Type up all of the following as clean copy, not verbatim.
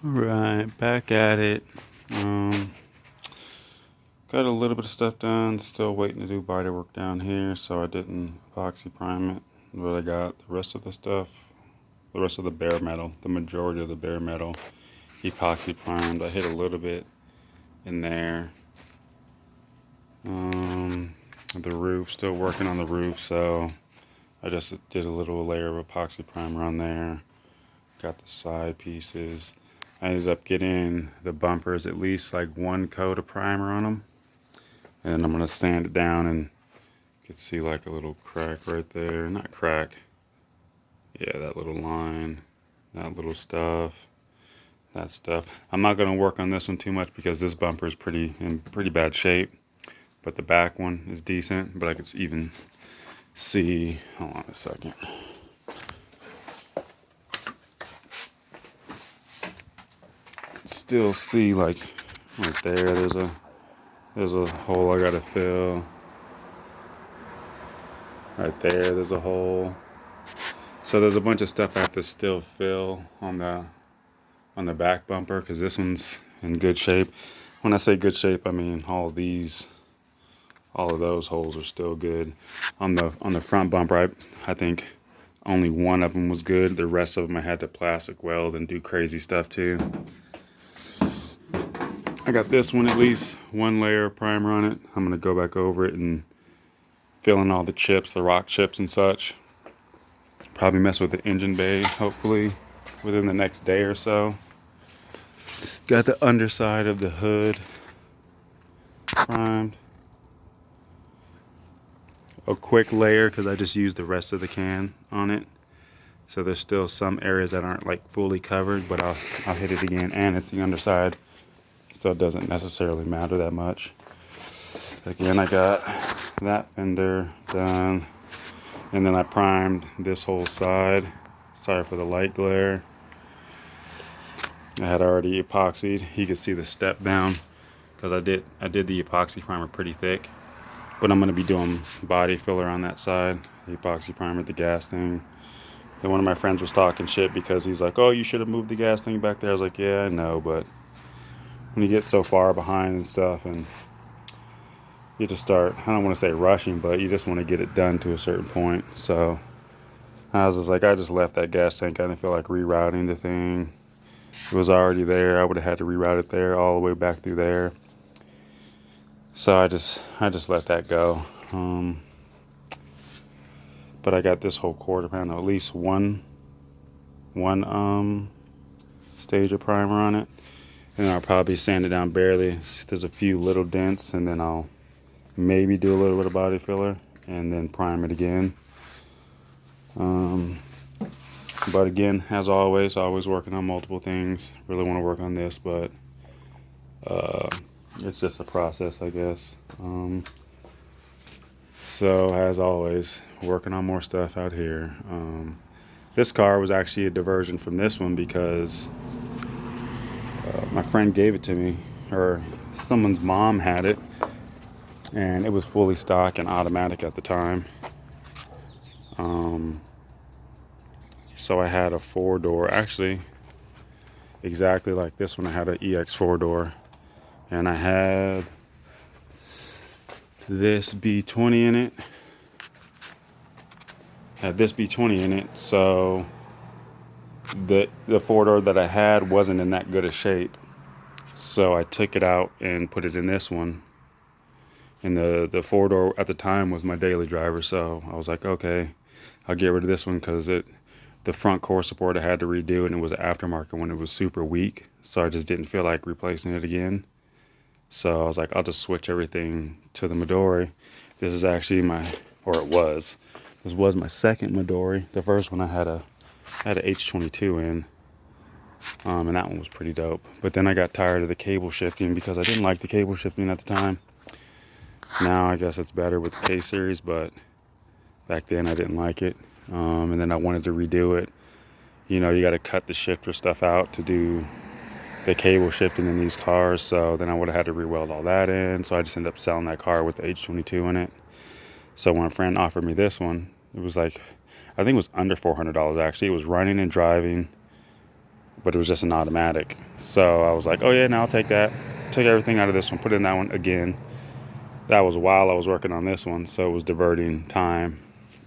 Right, back at it. Um, got a little bit of stuff done. Still waiting to do body work down here, so I didn't epoxy prime it. But I got the rest of the stuff, the rest of the bare metal, the majority of the bare metal epoxy primed. I hit a little bit in there. The roof, still working on the roof, so I just did a little layer of epoxy primer on there. Got the side pieces. I ended up getting the bumpers at least like one coat of primer on them. And I'm going to sand it down, and you can see like a little crack right there. Not crack. Yeah, that little line. That little stuff. That stuff. I'm not going to work on this one too much because this bumper is in pretty bad shape. But the back one is decent. But I could even see. Hold on a second. Still see like right there. There's a hole I gotta fill. Right there, there's a hole. So there's a bunch of stuff I have to still fill on the back bumper because this one's in good shape. When I say good shape, I mean all of those holes are still good. On the front bumper, I think only one of them was good. The rest of them I had to plastic weld and do crazy stuff too. I got this one at least one layer of primer on it. I'm gonna go back over it and fill in all the chips, the rock chips and such. Probably mess with the engine bay, hopefully, within the next day or so. Got the underside of the hood primed. A quick layer because I just used the rest of the can on it. So there's still some areas that aren't like fully covered, but I'll hit it again, and it's the underside. So it doesn't necessarily matter that much. Again, I got that fender done. And then I primed this whole side. Sorry for the light glare. I had already epoxied. You can see the step down because I did the epoxy primer pretty thick. But I'm going to be doing body filler on that side. The epoxy primer, the gas thing. And one of my friends was talking shit because he's like, oh, you should have moved the gas thing back there. I was like, yeah, I know, but when you get so far behind and stuff, and you just start, I don't want to say rushing, but you just want to get it done to a certain point. So I was just like, I just left that gas tank. I didn't feel like rerouting the thing. It was already there. I would have had to reroute it there all the way back through there. So I just let that go. But I got this whole quarter pound, at least one stage of primer on it. And I'll probably sand it down barely. There's a few little dents, and then I'll maybe do a little bit of body filler and then prime it again. But again, as always working on multiple things. Really want to work on this, but it's just a process, I guess. So as always, working on more stuff out here. This car was actually a diversion from this one because my friend gave it to me, or someone's mom had it, and it was fully stock and automatic at the time. So I had a 4-door, actually exactly like this one. I had an EX 4-door, and I had this B20 in it. So the 4-door that I had wasn't in that good a shape. So I took it out and put it in this one. And the 4-door at the time was my daily driver, so I was like, okay, I'll get rid of this one because the front core support I had to redo, and it was aftermarket when it was super weak, so I just didn't feel like replacing it again. So I was like, I'll just switch everything to the Midori. This is actually this was my second Midori. The first one I had a H22 in, and that one was pretty dope. But then I got tired of the cable shifting because I didn't like the cable shifting at the time. Now I guess it's better with the K-Series, but back then I didn't like it. And then I wanted to redo it. You know, you got to cut the shifter stuff out to do the cable shifting in these cars. So then I would have had to re-weld all that in. So I just ended up selling that car with the H22 in it. So when a friend offered me this one, it was like, I think it was under $400 actually. It was running and driving. but it was just an automatic. So I was like, oh yeah, now I'll take that. Took everything out of this one, put it in that one again. That was while I was working on this one, so it was diverting time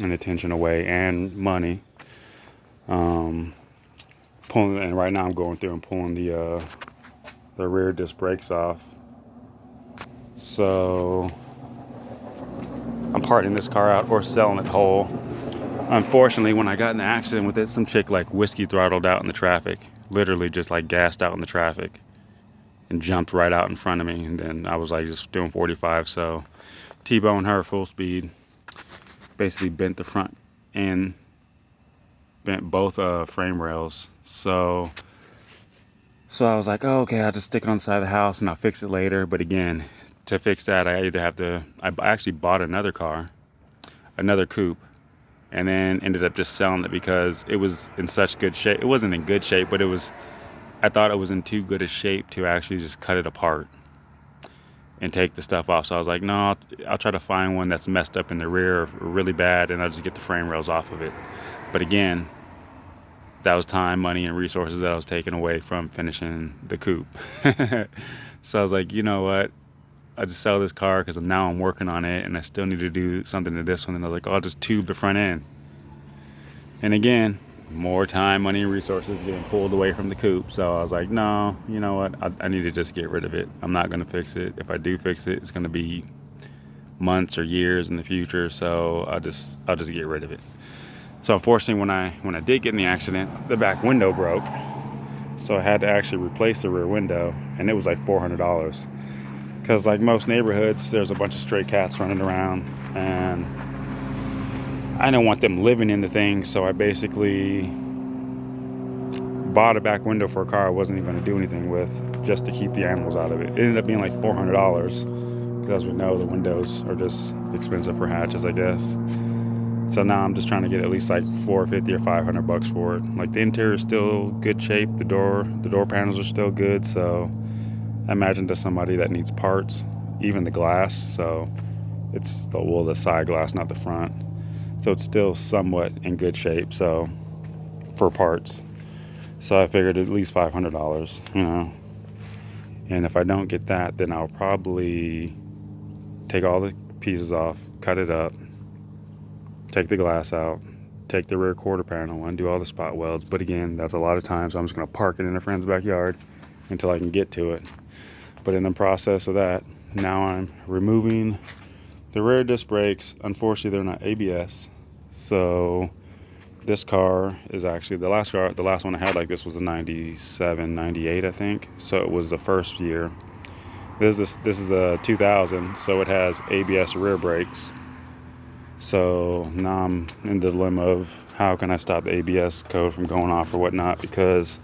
and attention away and money. Pulling, and right now I'm going through and pulling the rear disc brakes off. So I'm parting this car out or selling it whole. Unfortunately, when I got in the accident with it, some chick like whiskey throttled out in the traffic, literally just like gassed out in the traffic and jumped right out in front of me. And then I was like just doing 45, so T-boned her full speed, basically bent the front end, bent both frame rails. So I was like, oh, okay, I'll just stick it on the side of the house and I'll fix it later. But again, to fix that, I either have to, I actually bought another car, another coupe, and then ended up just selling it because it was in such good shape. It wasn't in good shape, but I thought it was in too good a shape to actually just cut it apart and take the stuff off. So I was like, no, I'll try to find one that's messed up in the rear or really bad, and I'll just get the frame rails off of it. But again, that was time, money, and resources that I was taking away from finishing the coupe. So I was like, you know what? I just sell this car because now I'm working on it and I still need to do something to this one. And I was like, oh, I'll just tube the front end. And again, more time, money, and resources getting pulled away from the coupe. So I was like, no, you know what? I need to just get rid of it. I'm not going to fix it. If I do fix it, it's going to be months or years in the future. So I'll just get rid of it. So unfortunately, when I did get in the accident, the back window broke. So I had to actually replace the rear window, and it was like $400. Because like most neighborhoods, there's a bunch of stray cats running around, and I didn't want them living in the thing, so I basically bought a back window for a car I wasn't even going to do anything with, just to keep the animals out of it. It ended up being like $400, because as we know, the windows are just expensive for hatches, I guess. So now I'm just trying to get at least like $450 or $500 for it. Like the interior is still good shape, the door panels are still good, so I imagine to somebody that needs parts, even the glass. So it's the side glass, not the front. So it's still somewhat in good shape. So for parts, so I figured at least $500, you know. And if I don't get that, then I'll probably take all the pieces off, cut it up, take the glass out, take the rear quarter panel, undo all the spot welds. But again, that's a lot of time, so I'm just going to park it in a friend's backyard until I can get to it. But in the process of that, now I'm removing the rear disc brakes. Unfortunately, they're not ABS. So this car is actually, the last one I had like this was a 97, 98, I think. So it was the first year. This is a 2000, so it has ABS rear brakes. So now I'm in the dilemma of how can I stop the ABS code from going off or whatnot, because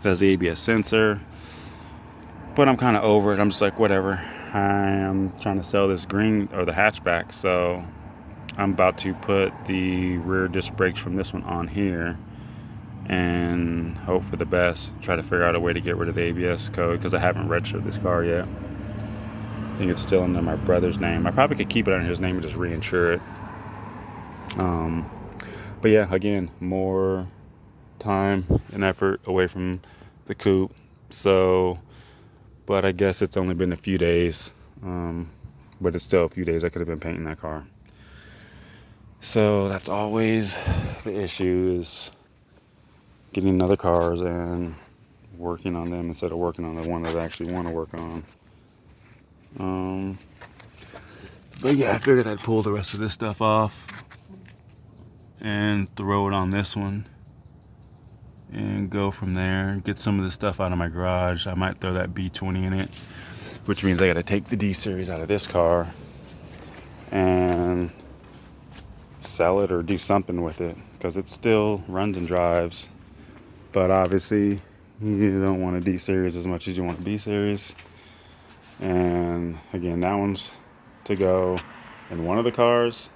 there's the ABS sensor. But I'm kind of over it. I'm just like, whatever. I am trying to sell this green, or the hatchback, so I'm about to put the rear disc brakes from this one on here and hope for the best. Try to figure out a way to get rid of the ABS code, because I haven't registered this car yet. I think it's still under my brother's name. I probably could keep it under his name and just reinsure it. But yeah, again, more time and effort away from the coupe. So, but I guess it's only been a few days. But it's still a few days. I could have been painting that car. So that's always the issue, is getting another cars and working on them instead of working on the one that I actually want to work on. But yeah, I figured I'd pull the rest of this stuff off and throw it on this one and go from there. Get some of the stuff out of my garage. I might throw that B20 in it, which means I got to take the D-Series out of this car and sell it or do something with it, because it still runs and drives. But obviously you don't want a D-Series as much as you want a B-Series. And again, that one's to go. And one of the cars,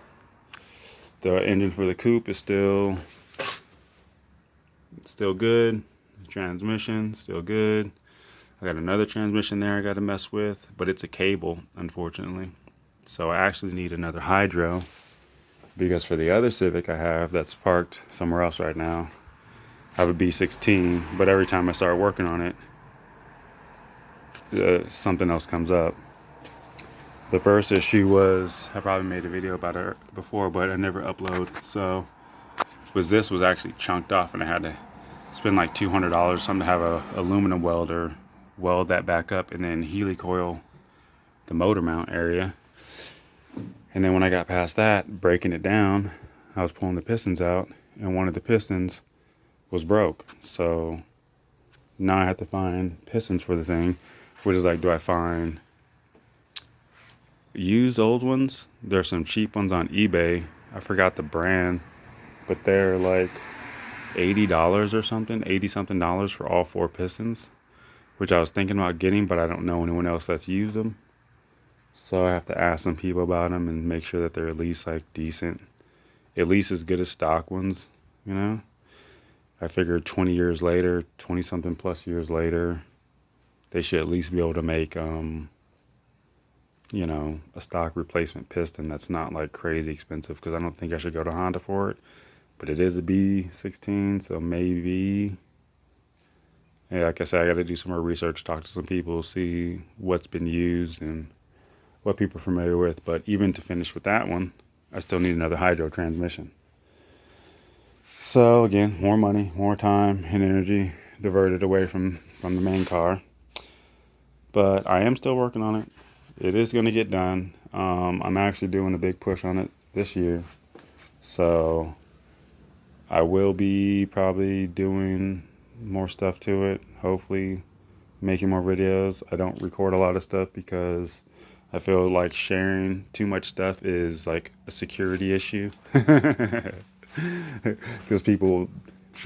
the engine for the coupe is still good. The transmission still good. I got another transmission there I got to mess with, but it's a cable, unfortunately. So I actually need another hydro, because for the other Civic I have that's parked somewhere else right now, I have a B16, but every time I start working on it, something else comes up. The first issue was, I probably made a video about it before, but I never upload. So this was actually chunked off, and I had to spend like $200 something to have a aluminum welder weld that back up and then helicoil the motor mount area. And then when I got past that, breaking it down, I was pulling the pistons out, and one of the pistons was broke. So now I have to find pistons for the thing, which is like, do I find used old ones? There's some cheap ones on eBay. I forgot the brand, but they're like $80 or something, 80 something dollars for all 4 pistons, which I was thinking about getting, but I don't know anyone else that's used them. So I have to ask some people about them and make sure that they're at least like decent, at least as good as stock ones, you know? I figured 20 years later, 20 something plus years later, they should at least be able to make, you know, a stock replacement piston that's not like crazy expensive, because I don't think I should go to Honda for it. But it is a B16, so maybe, yeah, like I said, I got to do some more research, talk to some people, see what's been used and what people are familiar with. But even to finish with that one, I still need another hydro transmission. So again, more money, more time and energy diverted away from the main car. But I am still working on it. It is going to get done. I'm actually doing a big push on it this year. So I will be probably doing more stuff to it, hopefully making more videos. I don't record a lot of stuff because I feel like sharing too much stuff is like a security issue. Because people,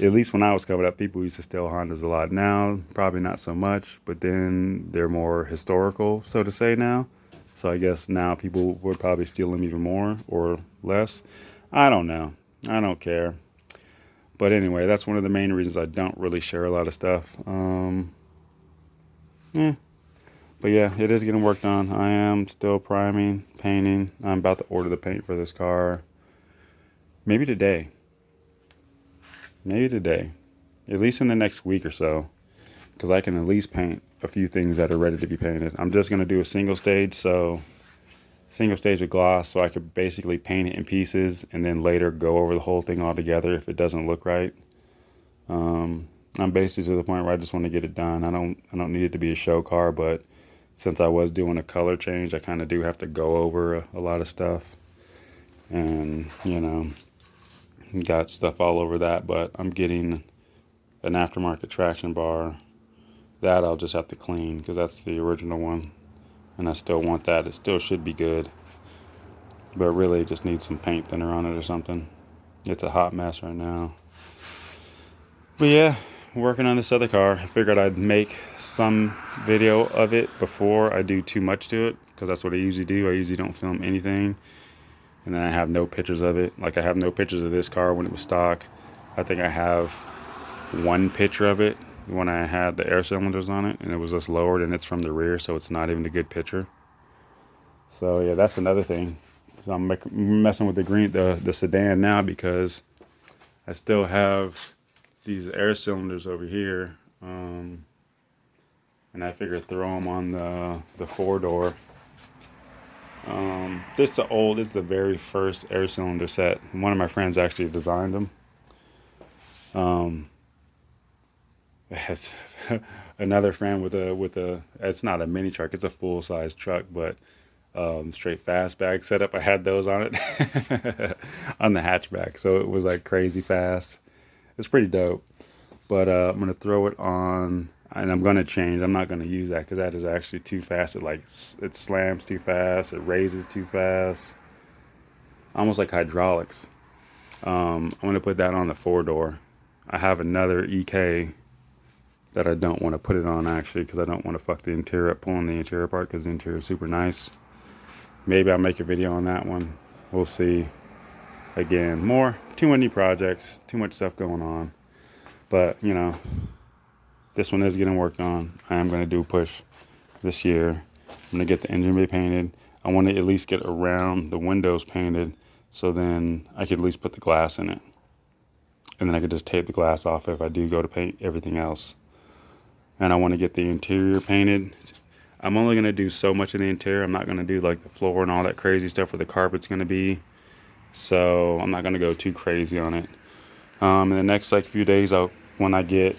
at least when I was coming up, people used to steal Hondas a lot. Now, probably not so much, but then they're more historical, so to say now. So I guess now people would probably steal them even more or less. I don't know. I don't care. But anyway, that's one of the main reasons I don't really share a lot of stuff. But yeah, it is getting worked on. I am still priming, painting. I'm about to order the paint for this car. Maybe today. At least in the next week or so. Because I can at least paint a few things that are ready to be painted. I'm just going to do a single stage with gloss, so I could basically paint it in pieces and then later go over the whole thing all together if it doesn't look right. I'm basically to the point where I just want to get it done. I don't need it to be a show car, but since I was doing a color change, I kind of do have to go over a lot of stuff. And, you know, got stuff all over that, but I'm getting an aftermarket traction bar. That I'll just have to clean because that's the original one. And I still want that. It still should be good. But really just needs some paint thinner on it or something. It's a hot mess right now. But yeah, working on this other car. I figured I'd make some video of it before I do too much to it, because that's what I usually do. I usually don't film anything. And then I have no pictures of it. Like I have no pictures of this car when it was stock. I think I have one picture of it when I had the air cylinders on it, and it was just lowered and it's from the rear, so it's not even a good picture. So yeah, that's another thing. So I'm messing with the sedan now because I still have these air cylinders over here, and I figured throw them on the 4-door. It's the very first air cylinder set. One of my friends actually designed them. It's another friend with a it's not a mini truck, it's a full size truck, but straight fastback setup. I had those on it on the hatchback, so it was like crazy fast. It's pretty dope. But I'm gonna throw it on, and I'm gonna change. I'm not gonna use that because that is actually too fast. It slams too fast. It raises too fast. Almost like hydraulics. I'm gonna put that on the 4-door. I have another EK that I don't want to put it on actually because I don't want to fuck the interior up, pulling the interior apart, because the interior is super nice. Maybe I'll make a video on that one. We'll see. Again, too many projects, too much stuff going on. But, you know, this one is getting worked on. I am going to do a push this year. I'm going to get the engine bay painted. I want to at least get around the windows painted, so then I could at least put the glass in it. and then I could just tape the glass off if I do go to paint everything else. And I want to get the interior painted. I'm only going to do so much of the interior. I'm not going to do like the floor and all that crazy stuff where the carpet's going to be. So I'm not going to go too crazy on it. In the next like few days, when I get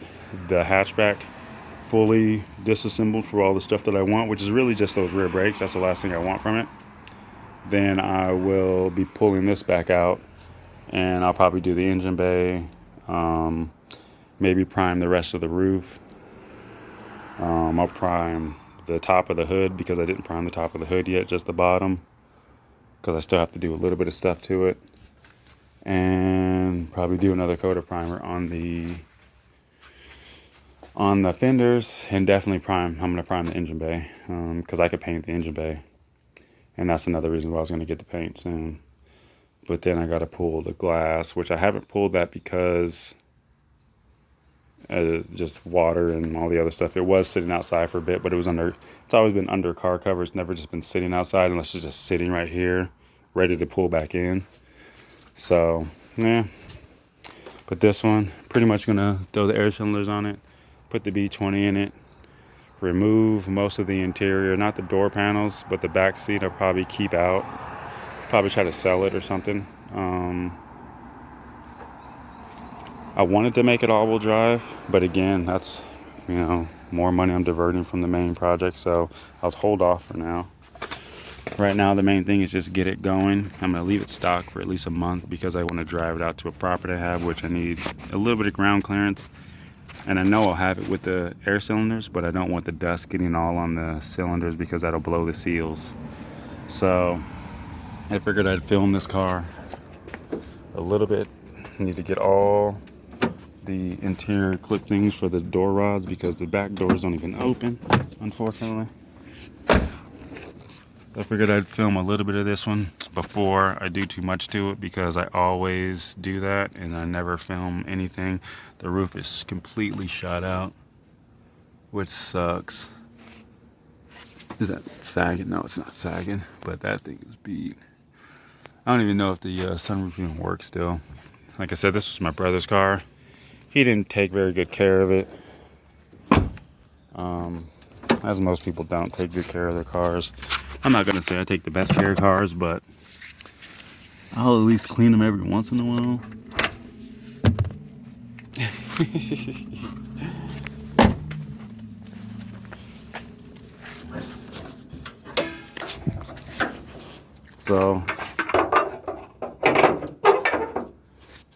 the hatchback fully disassembled for all the stuff that I want, which is really just those rear brakes. That's the last thing I want from it. Then I will be pulling this back out, and I'll probably do the engine bay, maybe prime the rest of the roof. I'll prime the top of the hood because I didn't prime the top of the hood yet, just the bottom, because I still have to do a little bit of stuff to it. And probably do another coat of primer on the fenders, and definitely I'm going to prime the engine bay, because I could paint the engine bay. And that's another reason why I was going to get the paint soon. But then I got to pull the glass, which I haven't pulled that because just water and all the other stuff. It was sitting outside for a bit, but it's always been under car covers, never just been sitting outside unless it's just sitting right here, ready to pull back in. So, yeah. But this one, pretty much going to throw the air cylinders on it, put the B20 in it, remove most of the interior, not the door panels, but the back seat I'll probably keep out. Probably try to sell it or something. I wanted to make it all-wheel drive, but again, that's, more money I'm diverting from the main project, so I'll hold off for now. Right now, the main thing is just get it going. I'm going to leave it stock for at least a month because I want to drive it out to a property I have, which I need a little bit of ground clearance. And I know I'll have it with the air cylinders, but I don't want the dust getting all on the cylinders because that'll blow the seals. So I figured I'd film this car a little bit. I need to get all the interior clip things for the door rods because the back doors don't even open, unfortunately. I figured I'd film a little bit of this one before I do too much to it because I always do that and I never film anything. The roof is completely shot out, which sucks. Is that sagging? No, it's not sagging, but that thing is beat. I don't even know if the sunroof even works still. Like I said, this was my brother's car. He didn't take very good care of it. As most people don't take good care of their cars. I'm not going to say I take the best care of cars, but I'll at least clean them every once in a while. So,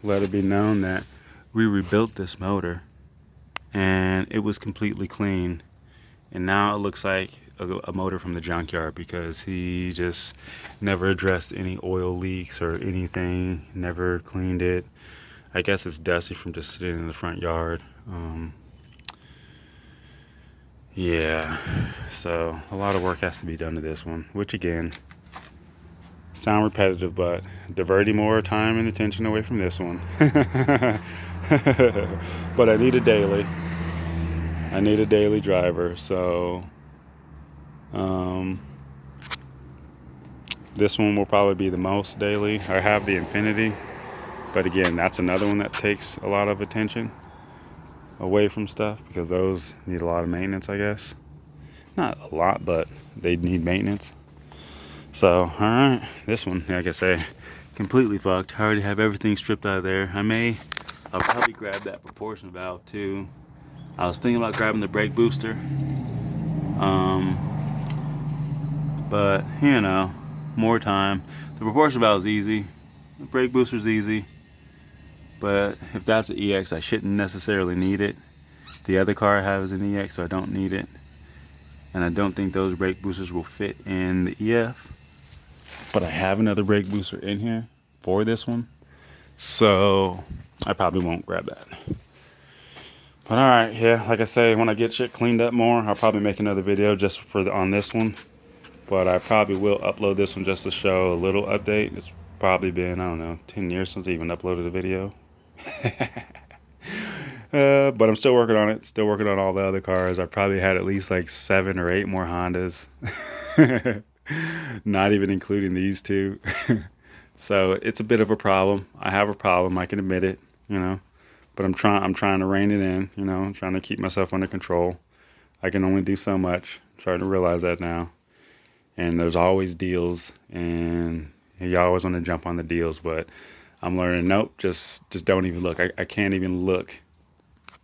let it be known that we rebuilt this motor and it was completely clean. And now it looks like a motor from the junkyard because he just never addressed any oil leaks or anything, never cleaned it. I guess it's dusty from just sitting in the front yard. Yeah, so a lot of work has to be done to this one, which again, sound repetitive, but diverting more time and attention away from this one. But I need a daily driver, so this one will probably be the most daily. I have the Infinity, but again, that's another one that takes a lot of attention away from stuff because those need a lot of maintenance, I guess. Not a lot, but they need maintenance. So, alright, this one, like I say, completely fucked. I already have everything stripped out of there. I'll probably grab that proportion valve too. I was thinking about grabbing the brake booster. But, more time. The proportion valve is easy. The brake booster is easy. But if that's an EX, I shouldn't necessarily need it. The other car I have is an EX, so I don't need it. And I don't think those brake boosters will fit in the EF. But I have another brake booster in here for this one. So I probably won't grab that. But alright, yeah, like I say, when I get shit cleaned up more, I'll probably make another video just on this one. But I probably will upload this one just to show a little update. It's probably been, 10 years since I even uploaded a video. But I'm still working on it. Still working on all the other cars. I probably had at least like 7 or 8 more Hondas. Not even including these two. So it's a bit of a problem. I have a problem. I can admit it, but I'm trying to rein it in, you know, I'm trying to keep myself under control. I can only do so much. I'm starting to realize that now. And there's always deals, and you always want to jump on the deals, but I'm learning, nope, just don't even look. I can't even look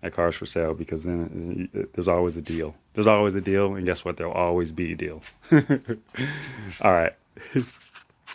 at cars for sale because then there's always a deal. There's always a deal, and guess what? There'll always be a deal. All right.